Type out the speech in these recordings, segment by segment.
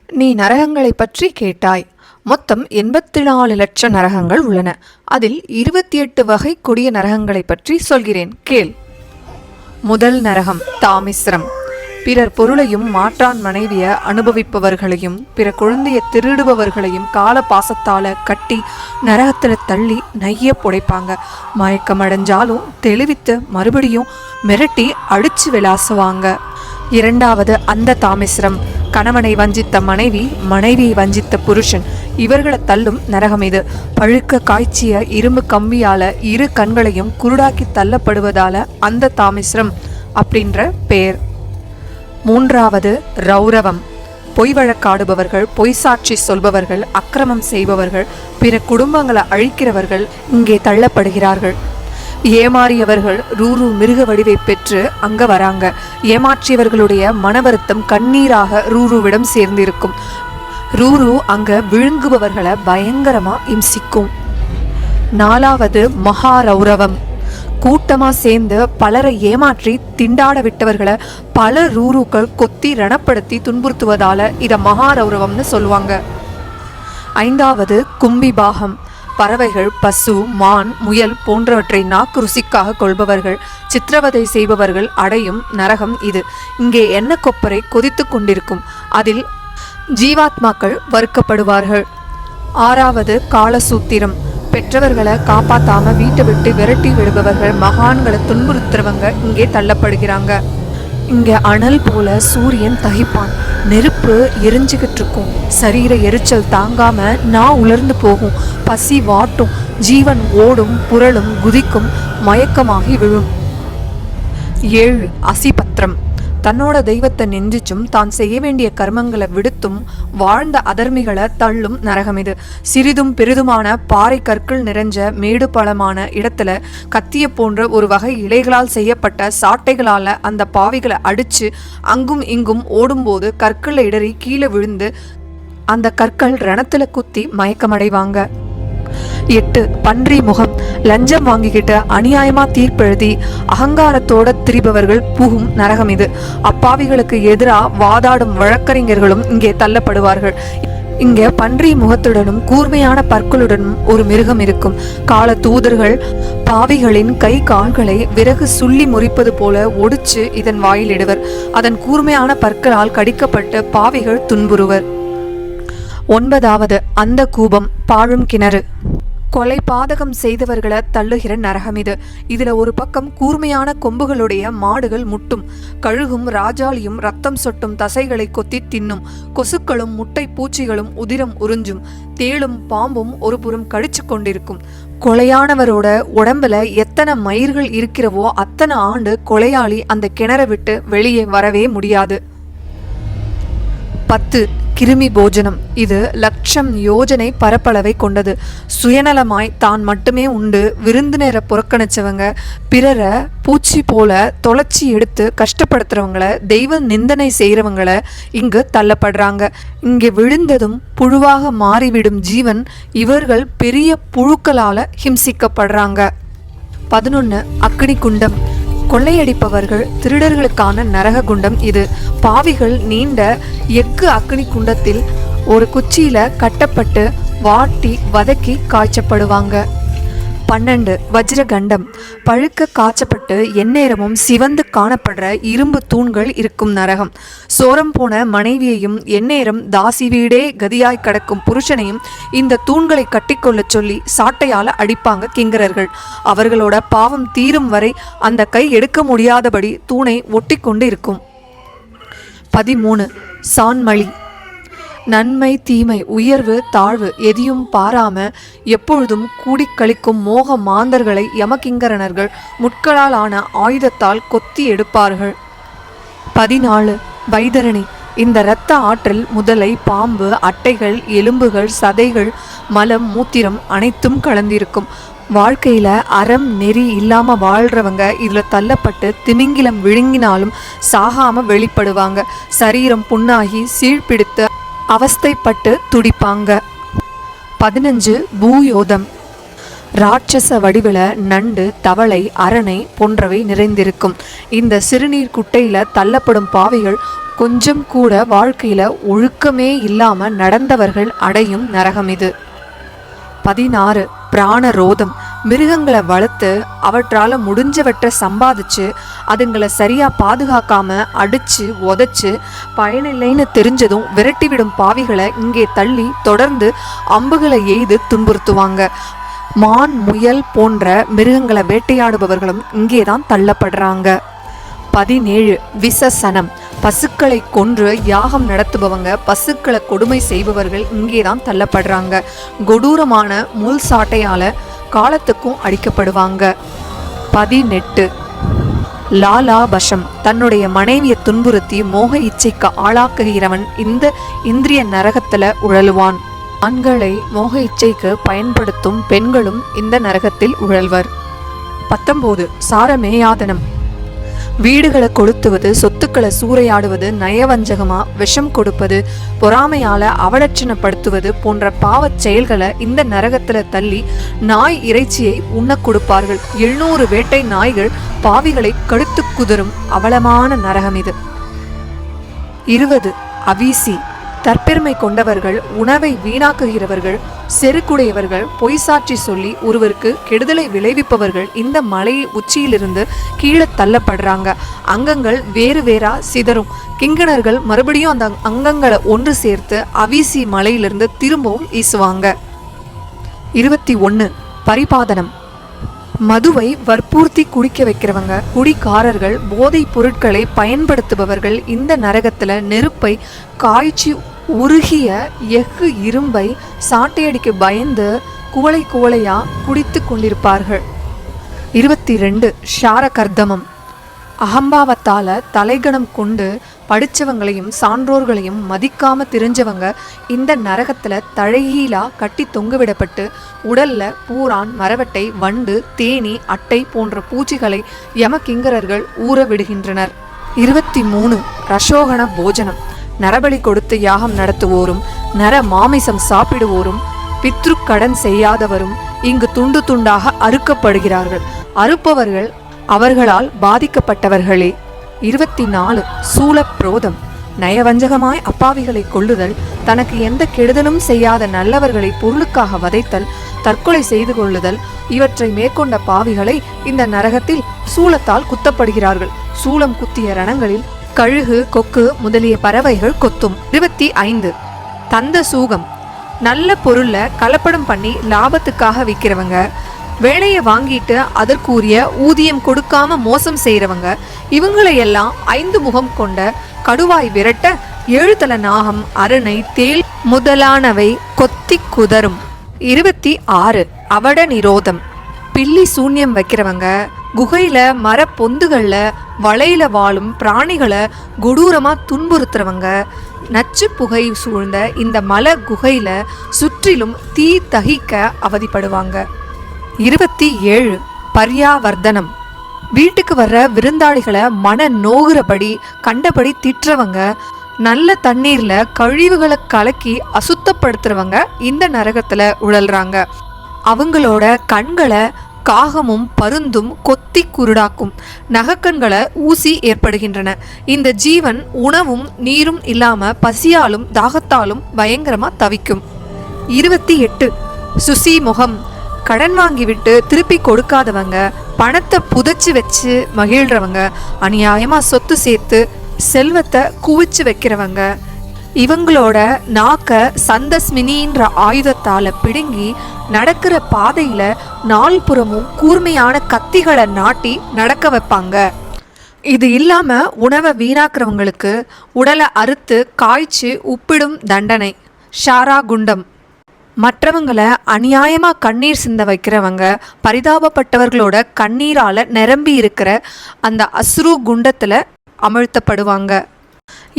நீ நரகங்களை பற்றி கேட்டாய். மொத்தம் 84 லட்சம் நரகங்கள் உள்ளன. அதில் 28 வகை கொடிய நரகங்களை பற்றி சொல்கிறேன், கேள். முதல் நரகம் தாமிஸ்ரம். பிறர் பொருளையும் மாற்றான் மனைவிய அனுபவிப்பவர்களையும் பிற குழந்தைய திருடுபவர்களையும் கால பாசத்தால கட்டி நரகத்துல தள்ளி நைய புடைப்பாங்க. மயக்கமடைஞ்சாலும் தெளிவித்து மறுபடியும் மிரட்டி அடிச்சு விளாசுவாங்க. இரண்டாவது அந்த தாமிஸ்ரம். கணவனை வஞ்சித்த மனைவி, மனைவியை வஞ்சித்த புருஷன், இவர்களை தள்ளும் நரகம் இது. பழுக்க காய்ச்சிய இரும்பு கம்பியால இரு கண்களையும் குருடாக்கி தள்ளப்படுவதால அந்த தாமிஸ்ரம் அப்படின்ற பெயர். மூன்றாவது ரௌரவம். பொய் வழக்காடுபவர்கள், பொய் சாட்சி சொல்பவர்கள், அக்கிரமம் செய்பவர்கள், பிற குடும்பங்களை அழிக்கிறவர்கள் இங்கே தள்ளப்படுகிறார்கள். ஏமாறியவர்கள் ரூரு மிருக வடிவை பெற்று அங்க வராங்க. ஏமாற்றியவர்களுடைய மன வருத்தம் கண்ணீராக ரூருவிடம் சேர்ந்திருக்கும். ரூரு அங்க விழுங்குபவர்களை பயங்கரமா இம்சிக்கும். நாலாவது மகாரௌரவம். கூட்டமா சேர்ந்து பலரை ஏமாற்றி திண்டாட விட்டவர்களை பல ரூருக்கள் கொத்தி ரணப்படுத்தி துன்புறுத்துவதால இத மகாரௌரவம்னு சொல்லுவாங்க. ஐந்தாவது கும்பிபாகம். பறவைகள், பசு, மான், முயல் போன்றவற்றை நாக்கு ருசிக்காக கொள்பவர்கள், சித்திரவதை செய்பவர்கள் அடையும் நரகம் இது. இங்கே எண்ணெய் கொப்பரை கொதித்து கொண்டிருக்கும். அதில் ஜீவாத்மாக்கள் வறுக்கப்படுவார்கள். ஆறாவது காலசூத்திரம். பெற்றவர்களை காப்பாத்தாம வீட்டை விட்டு விரட்டி விடுபவர்கள், மகான்களை துன்புறுத்துறவங்க இங்கே தள்ளப்படுகிறாங்க. இங்க அனல் போல சூரியன் தகிப்பான். நெருப்பு எரிஞ்சுக்கிட்டு இருக்கும். சரீர எரிச்சல் தாங்காம நான் உலர்ந்து போகும். பசி வாட்டும். ஜீவன் ஓடும், புரளும், குதிக்கும், மயக்கமாகி விழும். 7 அசிபத்திரம். தன்னோட தெய்வத்தை நெஞ்சிச்சும் தான் செய்ய வேண்டிய கர்மங்களை விடுத்தும் வாழ்ந்த அதர்மிகளை தள்ளும் நரகம் இது. சிறிதும் பெரிதுமான பாறை கற்கள் நிறைஞ்ச மேடு பழமான இடத்துல கத்திய போன்ற ஒரு வகை இலைகளால் செய்யப்பட்ட சாட்டைகளால அந்த பாவிகளை அடிச்சு அங்கும் இங்கும் ஓடும்போது கற்களை இடறி கீழே விழுந்து அந்த கற்கள் ரணத்துல குத்தி மயக்கமடைவாங்க. 8 பன்றி முகம். லஞ்சம் வாங்கிக்கிட்டு அநியாயமா தீர்ப்பெழுதி அகங்காரத்தோட திரிபவர்கள் புகும் நரகம் இது. அப்பாவிகளுக்கு எதிராக வாதாடும் வழக்கறிஞர்களும் இங்கே தள்ளப்படுவார்கள். இங்க பன்றி முகத்துடனும் கூர்மையான பற்களுடனும் ஒரு மிருகம் இருக்கும். கால தூதர்கள் பாவிகளின் கை கால்களை விறகு சுள்ளி முறிப்பது போல ஒடிச்சு இதன் வாயிலிடுவர். அதன் கூர்மையான பற்களால் கடிக்கப்பட்டு பாவிகள் துன்புறுவர். 9வது அந்த கூபம், பாழும் கிணறு. கொலை பாதகம் செய்தவர்களை தள்ளுகிற நரகம் இது. இதுல ஒரு பக்கம் கூர்மையான கொம்புகளுடைய மாடுகள் முட்டும். கழுகும் ராஜாளியும் ரத்தம் சொட்டும் தசைகளை கொத்தி தின்னும். கொசுக்களும் முட்டை பூச்சிகளும் உதிரம் உறிஞ்சும். தேளும் பாம்பும் ஒரு புறம் கடிச்சு கொண்டிருக்கும். கொலையானவரோட உடம்புல எத்தனை மயிர்கள் இருக்கிறவோ அத்தனை ஆண்டு கொலையாளி அந்த கிணற விட்டு வெளியே வரவே முடியாது. 10 கிருமி போஜனம். இது 1,00,000 யோஜனை பரப்பளவை கொண்டது. சுயநலமாய் தான் மட்டுமே உண்டு விருந்தினரை புறக்கணிச்சவங்க, பிறரை பூச்சி போல தொலைச்சி எடுத்து கஷ்டப்படுத்துறவங்களை, தெய்வ நிந்தனை செய்கிறவங்களை இங்கு தள்ளப்படுறாங்க. இங்கே விழுந்ததும் புழுவாக மாறிவிடும் ஜீவன் இவர்கள் பெரிய புழுக்களால ஹிம்சிக்கப்படுறாங்க. 11 அக்னி குண்டம். கொள்ளையடிப்பவர்கள், திருடர்களுக்கான நரக குண்டம் இது. பாவிகள் நீண்ட எஃகு அக்னி குண்டத்தில் ஒரு குச்சியில கட்டப்பட்டு வாட்டி வதக்கி காய்ச்சப்படுவாங்க. 12 வஜ்ரகண்டம். பழுக்க காய்ச்சப்பட்டு எந்நேரமும் சிவந்து காணப்படுற இரும்பு தூண்கள் இருக்கும் நரகம். சோரம் போன மனைவியையும் எந்நேரம் தாசி வீடே கதியாய் கடக்கும் புருஷனையும் இந்த தூண்களை கட்டிக்கொள்ள சொல்லி சாட்டையால அடிப்பாங்க கிங்கரர்கள். அவர்களோட பாவம் தீரும் வரை அந்த கை எடுக்க முடியாதபடி தூணை ஒட்டி கொண்டு இருக்கும். 13 சான்மழி. நன்மை தீமை உயர்வு தாழ்வு எதையும் பாராம எப்பொழுதும் கூடிக்களிக்கும் மோக மாந்தர்களை யமகிங்கரனர்கள் முட்களால் ஆன ஆயுதத்தால் கொத்தி எடுப்பார்கள். 14 வைதரணி. இந்த இரத்த ஆற்றல் முதலை, பாம்பு, அட்டைகள், எலும்புகள், சதைகள், மலம், மூத்திரம் அனைத்தும் கலந்திருக்கும். வாழ்க்கையில அறம் நெறி இல்லாம வாழ்றவங்க இதுல தள்ளப்பட்டு திமிங்கிலம் விழுங்கினாலும் சாகாம வெளிப்படுவாங்க. சரீரம் புண்ணாகி சீழ்பிடித்து அவஸ்தைப்பட்டு துடிப்பாங்க. 15 பூயோதம். ராட்சச வடிவில நண்டு, தவளை, அரணை போன்றவை நிறைந்திருக்கும். இந்த சிறுநீர் குட்டையில தள்ளப்படும் பாவிகள் கொஞ்சம் கூட வாழ்க்கையில ஒழுக்கமே இல்லாம நடந்தவர்கள் அடையும் நரகம் இது. 16 பிராணரோதம். மிருகங்களை வளர்த்து அவற்றால முடிஞ்சவற்றை சம்பாதிச்சு அதுங்களை சரியா பாதுகாக்காம அடிச்சு உதைச்சு பயனில்லைன்னு தெரிஞ்சதும் விரட்டிவிடும் பாவிகளை இங்கே தள்ளி தொடர்ந்து அம்புகளை எய்து துன்புறுத்துவாங்க. மான், முயல் போன்ற மிருகங்களை வேட்டையாடுபவர்களும் இங்கேதான் தள்ளப்படுறாங்க. 17 விசசனம். பசுக்களை கொன்று யாகம் நடத்துபவங்க, பசுக்களை கொடுமை செய்பவர்கள் இங்கேதான் தள்ளப்படுறாங்க. கொடூரமான முள் சாட்டையால காலத்துக்கும் அடிக்கப்படுவாங்க. 18 லாலாபஷம். தன்னுடைய மனைவியை துன்புறுத்தி மோக இச்சைக்கு ஆளாக்குகிறவன் இந்த இந்திரிய நரகத்துல உழலுவான். ஆண்களை மோக இச்சைக்கு பயன்படுத்தும் பெண்களும் இந்த நரகத்தில் உழல்வர். 19 சாரமேயாதனம். வீடுகளை கொளுத்துவது, சொத்துக்களை சூறையாடுவது, நயவஞ்சகமா விஷம் கொடுப்பது, பொறாமையால அவலட்சணப்படுத்துவது போன்ற பாவச் செயல்களை இந்த நரகத்துல தள்ளி நாய் இறைச்சியை உண்ண கொடுப்பார்கள். 700 வேட்டை நாய்கள் பாவிகளை கடுத்து குதறும் அவலமான நரகம் இது. 20 அவீசி. தற்பெருமை கொண்டவர்கள், உணவை வீணாக்குகிறவர்கள், செருக்குடையவர்கள், பொய் சாட்சி சொல்லி ஒருவருக்கு கெடுதலை விளைவிப்பவர்கள் இந்த மலை உச்சியிலிருந்து கீழே தள்ளப்படுறாங்க. அங்கங்கள் வேறு வேறா சிதறும். கிங்கணர்கள் மறுபடியும் அந்த அங்கங்களை ஒன்று சேர்த்து அவீசி மலையிலிருந்து திரும்பவும் வீசுவாங்க. 21 பரிபாதனம். மதுவை வற்புறுத்தி குடிக்க வைக்கிறவங்க, குடிக்காரர்கள், போதைப் பொருட்களை பயன்படுத்துபவர்கள் இந்த நரகத்துல நெருப்பை காய்ச்சி உருகிய எஃகு இரும்பை சாட்டையடிக்கு பயந்து குவளை குவளையா குடித்து கொண்டிருப்பார்கள். 22 ஷாரகர்தமம். அகம்பாவத்தால தலைகணம் கொண்டு படித்தவங்களையும் சான்றோர்களையும் மதிக்காம தெரிஞ்சவங்க இந்த நரகத்துல தழைகீழா கட்டி தொங்குவிடப்பட்டு உடல்ல பூரான், மரவட்டை, வண்டு, தேனி, அட்டை போன்ற பூச்சிகளை யமகிங்கரர்கள் ஊற விடுகின்றனர். 23 ரசோகண போஜனம். நரபலி கொடுத்து யாகம் நடத்துவோரும், நர மாமிசம் சாப்பிடுவோரும், பித்ருக்கடன் செய்யாதவரும் இங்கு துண்டு துண்டாக அறுக்கப்படுகிறார்கள். அறுப்பவர்கள் அவர்களால் பாதிக்கப்பட்டவர்களே. 24 சூலப்ரோதம். நயவஞ்சகமாய் அப்பாவிகளை கொல்லுதல், தனக்கு எந்த கெடுதலும் செய்யாத நல்லவர்களை பொருளுக்காக வதைத்தல், தற்கொலை செய்து கொள்ளுதல், இவற்றை மேற்கொண்ட பாவிகளை இந்த நரகத்தில் சூலத்தால் குத்தப்படுகிறார்கள். சூலம் குத்திய ரணங்களில் கழுகு, கொக்கு முதலிய பறவைகள் கொத்தும். 25 தந்த சூகம். நல்ல பொருள்ல கலப்படம் பண்ணி லாபத்துக்காக விற்கிறவங்க, வேலையை வாங்கிட்டு அதற்குரிய ஊதியம் கொடுக்காம மோசம் செய்யறவங்க, இவங்களையெல்லாம் 5 முகம் கொண்ட கடுவாய் விரட்ட 7 தல நாகம், அரணை, தேல் முதலானவை கொத்தி குதறும். 26 அவட நிரோதம். பில்லி சூன்யம் வைக்கிறவங்க, குகையில மர பொந்துகள்ல வளையில வாழும் பிராணிகளை கொடூரமா துன்புறுத்துறவங்க, நச்சு புகை சூழ்ந்த இந்த மலை குகையில சுற்றிலும் தீ தகிக்க அவதிப்படுவாங்க. 27 பர்யாவர்த்தனம். வீட்டுக்கு வர்ற விருந்தாளிகளை மன நோகுறபடி கண்டபடி திட்டுறவங்க, நல்ல தண்ணீர்ல கழிவுகளை கலக்கி அசுத்தப்படுத்துறவங்க இந்த நரகத்துல உழல்றாங்க. அவங்களோட கண்களை காகமும் பருந்தும் கொத்தி குருடாக்கும். நகக்கண்களை ஊசி ஏற்படுகின்றன. இந்த ஜீவன் உணவும் நீரும் இல்லாம பசியாலும் தாகத்தாலும் பயங்கரமா தவிக்கும். 28 சுசி முகம். கடன் வாங்கிவிட்டு திருப்பி கொடுக்காதவங்க, பணத்தை புதைச்சு வச்சு மகிழ்றவங்க, அநியாயமா சொத்து சேர்த்து செல்வத்தை குவிச்சு வைக்கிறவங்க, இவங்களோட நாக்க சந்தஸ்மினின்ற ஆயுதத்தால பிடுங்கி நடக்கிற பாதையில நால்புறமும் கூர்மையான கத்திகளை நாட்டி நடக்க வைப்பாங்க. இது இல்லாம உணவை வீணாக்குறவங்களுக்கு உடலை அறுத்து காய்ச்சி உப்பிடும் தண்டனை ஷாரா குண்டம். மற்றவங்களை அநியாயமா கண்ணீர் சிந்த வைக்கிறவங்க, பரிதாபப்பட்டவர்களோட கண்ணீரால நிரம்பி இருக்கிற அந்த அஸ்ரு குண்டத்துல அமிழ்த்தப்படுவாங்க.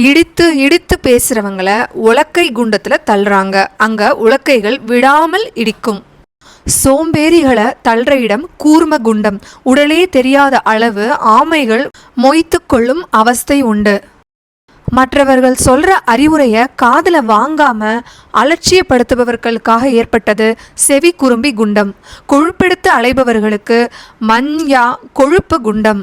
இடித்து இடித்து பேசுறவங்கள உலக்கை குண்டத்துல தள்ளுறாங்க. அங்க உலக்கைகள் விடாமல் இடிக்கும். சோம்பேறிகளை தள்ளுற இடம் கூர்ம குண்டம். உடலே தெரியாத அளவு ஆமைகள் மொய்த்து கொள்ளும் அவஸ்தை உண்டு. மற்றவர்கள் சொல்ற அறிவுரையை காதுல வாங்காம அலட்சியப்படுத்துபவர்களுக்காக ஏற்பட்டது செவி குறும்பி குண்டம். கொழுப்பெடுத்து அலைபவர்களுக்கு மஞ்சா கொழுப்பு குண்டம்.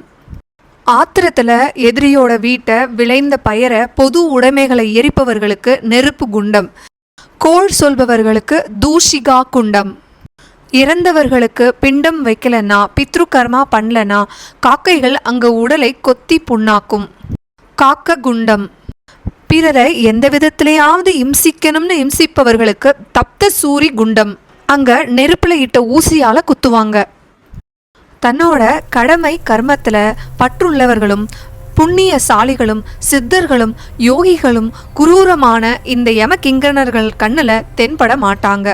ஆத்திரத்துல எதிரியோட வீட்டை, விளைந்த பயரை, பொது உடைமைகளை எரிப்பவர்களுக்கு நெருப்பு குண்டம். கோள் சொல்பவர்களுக்கு தூஷிகா குண்டம். இறந்தவர்களுக்கு பிண்டம் வைக்கலன்னா, பித்ரு கர்மா பண்ணலனா காக்கைகள் அங்க உடலை கொத்தி புண்ணாக்கும், காக்க குண்டம். பிறரை எந்த விதத்திலேயாவது இம்சிக்கணும்னு இம்சிப்பவர்களுக்கு தப்த சூரி குண்டம். அங்க நெருப்புல இட்ட ஊசியால குத்துவாங்க. தன்னோட கடமை கர்மத்துல பற்றுள்ளவர்களும் புண்ணியசாலிகளும் சித்தர்களும் யோகிகளும் குரூரமான இந்த யமகிங்கணர்கள் கண்ணுல தென்பட மாட்டாங்க.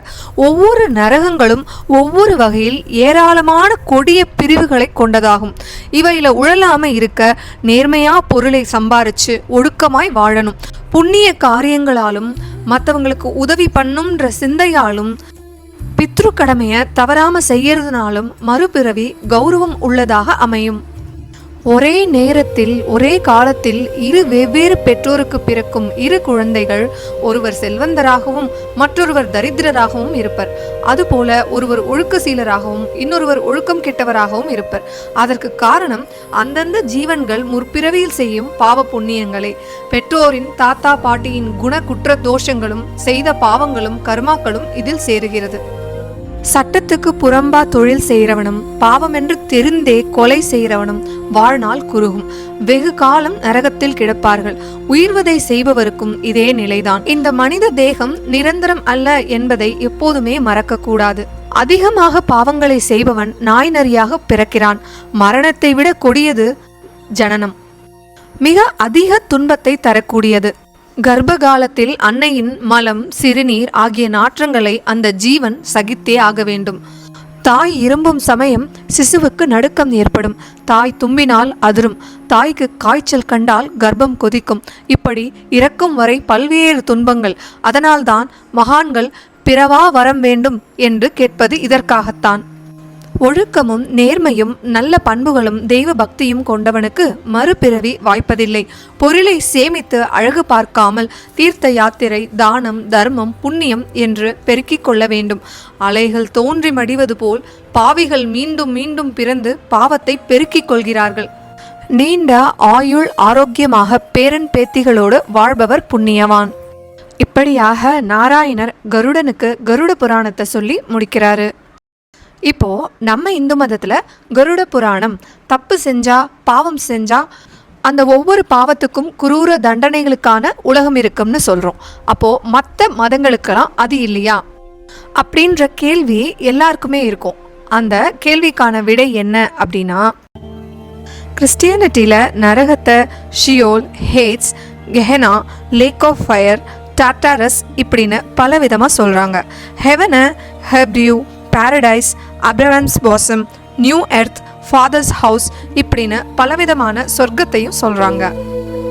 ஒவ்வொரு நரகங்களும் ஒவ்வொரு வகையில் ஏராளமான கொடிய பிரிவுகளை கொண்டதாகும். இவையில உழலாம இருக்க நேர்மையா பொருளை சம்பாரிச்சு ஒழுக்கமாய் வாழணும். புண்ணிய காரியங்களாலும் மற்றவங்களுக்கு உதவி பண்ணும்ன்ற சிந்தையாலும் பித்ரு கடமையை தவறாம செய்யறதுனாலும் மறுபிறவி கௌரவம் உள்ளதாக அமையும். ஒரே நேரத்தில் ஒரே காலத்தில் இரு வெவ்வேறு பெற்றோருக்கு பிறக்கும் இரு குழந்தைகள் ஒருவர் செல்வந்தராகவும் மற்றொருவர் தரித்திரராகவும் இருப்பர். அதுபோல ஒருவர் ஒழுக்க சீலராகவும் இன்னொருவர் ஒழுக்கம் கெட்டவராகவும் இருப்பர். அதற்கு காரணம் அந்தந்த ஜீவன்கள் முற்பிறவியில் செய்யும் பாவ புண்ணியங்களே. பெற்றோரின் தாத்தா பாட்டியின் குண குற்ற தோஷங்களும் செய்த பாவங்களும் கர்மாக்களும் இதில் சேருகிறது. சட்டத்துக்கு புறம்பா தொழில் செய்கிறவனும் பாவமென்று தெரிந்தே கொலை செய்கிறவனும் வாழ்நாள் குறுகும், வெகு காலம் நரகத்தில் கிடப்பார்கள். உயிர்வதை செய்பவருக்கும் இதே நிலைதான். இந்த மனித தேகம் நிரந்தரம் அல்ல என்பதை எப்போதுமே மறக்க கூடாது. அதிகமாக பாவங்களை செய்பவன் நாய் நரியாக பிறக்கிறான். மரணத்தை விட கொடியது ஜனனம், மிக அதிக துன்பத்தை தரக்கூடியது. கர்ப்ப காலத்தில் அன்னையின் மலம், சிறுநீர் ஆகிய நாற்றங்களை அந்த ஜீவன் சகித்தே ஆக வேண்டும். தாய் இரும்பும் சமயம் சிசுவுக்கு நடுக்கம் ஏற்படும். தாய் தும்பினால் அதிரும். தாய்க்கு காய்ச்சல் கண்டால் கர்ப்பம் கொதிக்கும். இப்படி இறக்கும் வரை பல்வேறு துன்பங்கள். அதனால்தான் மகான்கள் பிறவா வரம் வேண்டும் என்று கேட்பது இதற்காகத்தான். ஒழுக்கமும் நேர்மையும் நல்ல பண்புகளும் தெய்வ பக்தியும் கொண்டவனுக்கு மறுபிறவி வாய்ப்பதில்லை. பொருளை சேமித்து அழகு பார்க்காமல் தீர்த்த யாத்திரை, தானம், தர்மம், புண்ணியம் என்று பெருக்கிக் கொள்ள வேண்டும். அலைகள் தோன்றி மடிவது போல் பாவிகள் மீண்டும் மீண்டும் பிறந்து பாவத்தை பெருக்கிக் கொள்கிறார்கள். நீண்ட ஆயுள் ஆரோக்கியமாக பேரன் பேத்திகளோடு வாழ்பவர் புண்ணியவான். இப்படியாக நாராயணர் கருடனுக்கு கருட புராணத்தை சொல்லி முடிக்கிறாரு. இப்போ நம்ம இந்து மதத்துல கருட புராணம் தப்பு செஞ்சா, பாவம் செஞ்சா அந்த ஒவ்வொரு பாவத்துக்கும் குரூர தண்டனைகளுக்கான உலகம் இருக்கும்னு சொல்றோம். அப்போ மற்ற மதங்களுக்கெல்லாம் அது இல்லையா அப்படின்ற கேள்வி எல்லாருக்குமே இருக்கும். அந்த கேள்விக்கான விடை என்ன அப்படின்னா, கிறிஸ்டியானிட்டியில நரகத்தை Sheol, Hades, Gehenna, lake of fire, Tartarus இப்படின்னு பல விதமாக சொல்கிறாங்க. ஹெவனை Hebrew, paradise, Abraham's bosom, new earth, father's house இப்படின்னு பலவிதமான சொர்க்கத்தையும் சொல்கிறாங்க.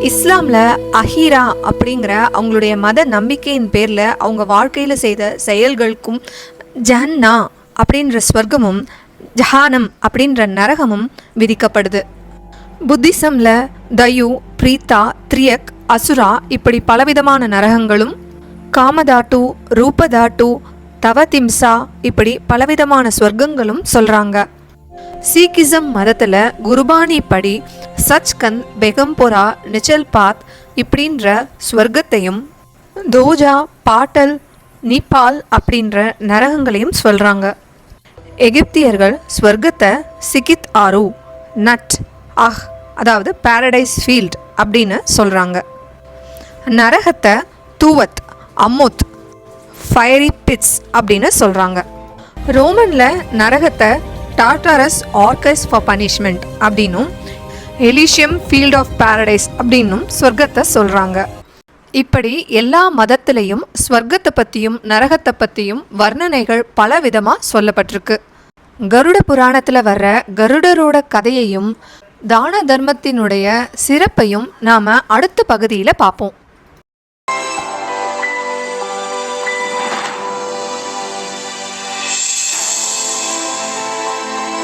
இஸ்லாமில் அஹீரா அப்படிங்கிற அவங்களுடைய மத நம்பிக்கையின் பேரில் அவங்க வாழ்க்கையில் செய்த செயல்களுக்கும் ஜஹன்னா அப்படின்ற ஸ்வர்க்கமும் ஜஹானம் அப்படின்ற நரகமும் விதிக்கப்படுது. புத்திசமில் தயு, பிரீத்தா, திரியக், அசுரா இப்படி பலவிதமான நரகங்களும், காமதாட்டு, ரூபதாட்டு, தவதிம்சா இப்படி பலவிதமான ஸ்வர்க்கங்களும் சொல்கிறாங்க. சீக்கிசம் மதத்தில் குருபானி படி சச்கந்த், பெகம்புரா, நிச்சல்பாத் இப்படின்ற ஸ்வர்க்கத்தையும், தோஜா, பாட்டல், நிபால் அப்படின்ற நரகங்களையும் சொல்கிறாங்க. எகிப்தியர்கள் ஸ்வர்க்கத்தை சிகித் ஆரு, நட், அஹ் அதாவது பாரடைஸ் ஃபீல்ட் அப்படின்னு சொல்கிறாங்க. நரகத்தை தூவத், அம்மோத், ஃபயரி பிட்ஸ் அப்படின்னு சொல்கிறாங்க. ரோமனில் நரகத்தை டார்டாரஸ் ஆர்கஸ் ஃபார் பனிஷ்மெண்ட் அப்படின்னும், எலிஷியம் ஃபீல்ட் ஆஃப் பாரடைஸ் அப்படின்னும் சொர்க்கத்தை சொல்கிறாங்க. இப்படி எல்லா மதத்திலையும் ஸ்வர்க்கத்தை பற்றியும் நரகத்தை பற்றியும் வர்ணனைகள் பல விதமாக சொல்லப்பட்டிருக்கு. கருட புராணத்தில் வர்ற கருடரோட கதையையும் தான தர்மத்தினுடைய சிறப்பையும் நாம் அடுத்த பகுதியில் பார்ப்போம்.